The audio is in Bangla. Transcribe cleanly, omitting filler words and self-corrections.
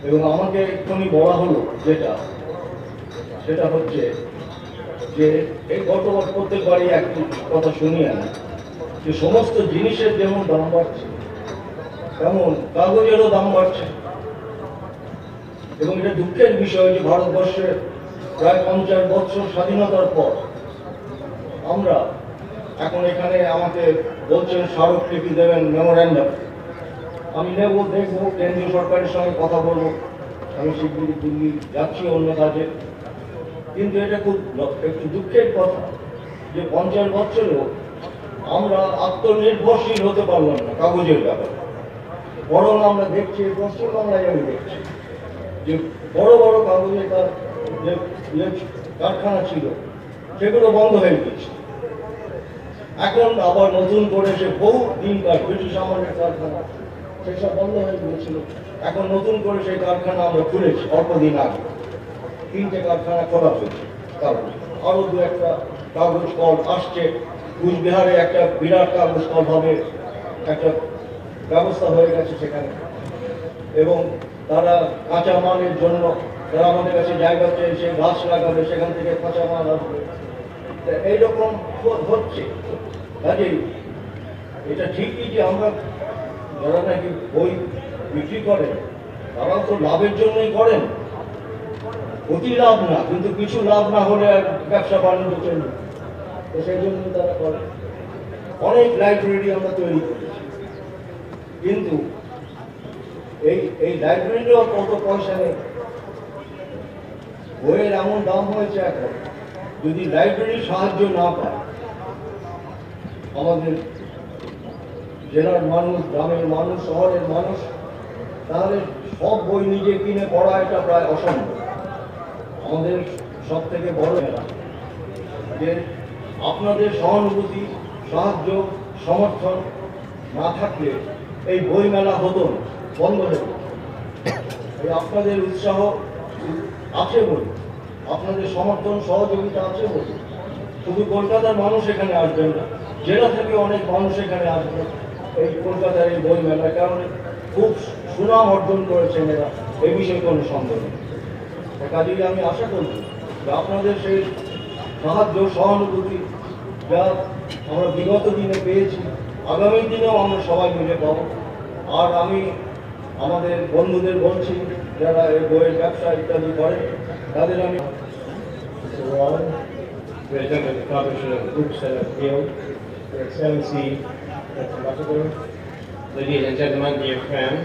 এবং আমাকে এক্ষুনি বলা হলো সেটা হচ্ছে যে এই গতবার প্রত্যেকবারই একটি কথা শুনি আমি, যে সমস্ত জিনিসের যেমন দাম বাড়ছে তেমন কাগজেরও দাম বাড়ছে। এবং এটা দুঃখের বিষয় যে ভারতবর্ষের প্রায় 50 বছর স্বাধীনতার পর আমরা এখন এখানে আমাকে বলছেন স্মারকলিপি দেবেন, মেমোরেন্ডাম। আমি নেব, দেখবো, কেন্দ্রীয় সরকারের সঙ্গে কথা বলবো। আমি শিগগিরই দিল্লি যাচ্ছি অন্য কাজে। কিন্তু এটা খুব একটু দুঃখের কথা যে 50 বছরেও আমরা আত্মনির্ভরশীল হতে পারলাম না কাগজের ব্যাপারে। বরং আমরা দেখছি পশ্চিমবাংলায়, আমি দেখছি যে বড় বড় কাগজের যে কারখানা ছিল সেগুলো বন্ধ হয়ে গেছে। এখন আবার নতুন করে সে বহু দিনকার ব্রিটিশ আমলের কারখানা সেসব বন্ধ হয়ে গিয়েছিল। এখন নতুন করে সেই কারখানা আমরা খুলেছি অল্পদিন আগে, 3টে কারখানা খোলা হয়েছে। কাগজ আরো 2-1টা কাগজ কল আসছে। কুচবিহারে একটা বিরাট কাগজ কল হবে, একটা ব্যবস্থা হয়ে গেছে সেখানে। এবং তারা কাঁচামালের জন্য তারা আমাদের কাছে জায়গা চেয়েছে, গাছ লাগাবে, সেখান থেকে কাঁচামাল আসবে। এইরকম হচ্ছে। কাজেই এটা ঠিকই যে আমরা যারা নাকি বই বিক্রি করেন তারাও তো লাভের জন্যই করেন, অতি লাভ না, কিন্তু কিছু লাভ না হলে আর ব্যবসা বাণিজ্য চলবে, তো সেই জন্য তারা করেন। অনেক লাইব্রেরি আমরা তৈরি করেছি, কিন্তু এই লাইব্রেরিরও কত পয়সা নেই। বইয়ের এমন দাম হয়েছে এখন, যদি লাইব্রেরির সাহায্য না পায় আমাদের জেলার মানুষ, গ্রামের মানুষ, শহরের মানুষ, তাহলে সব বই নিজে কিনে পড়া এটা প্রায় অসম্ভব। আমাদের সব থেকে বড় যে আপনাদের সহানুভূতি, সাহায্য, সমর্থন না থাকলে এই বই মেলা হতো না, বন্ধ হতো। এই আপনাদের উৎসাহ আছে বলে, আপনাদের সমর্থন সহযোগিতা আছে বলে শুধু কলকাতার মানুষ এখানে আসবেন না, জেলা থেকে অনেক মানুষ এখানে আসবে এই কলকাতার এই বই মেলার কারণে। খুব সুনাম অর্জন করেছেন এরা, এই বিষয়ে কোনো সন্দেহ নেই। কাজেই আমি আশা করব যে আপনাদের সেই সাহায্য, সহানুভূতি যা আমরা বিগত দিনে পেয়েছি, আগামী দিনেও আমরা সবাই মিলে পাবো। আর আমি আমাদের বন্ধুদের বলছি যারা এই বইয়ের ব্যবসা ইত্যাদি করে, তাদের আমি President of the Commission of Books and Appeal, Your Excellency, Dr. Matador, ladies and gentlemen, dear friends.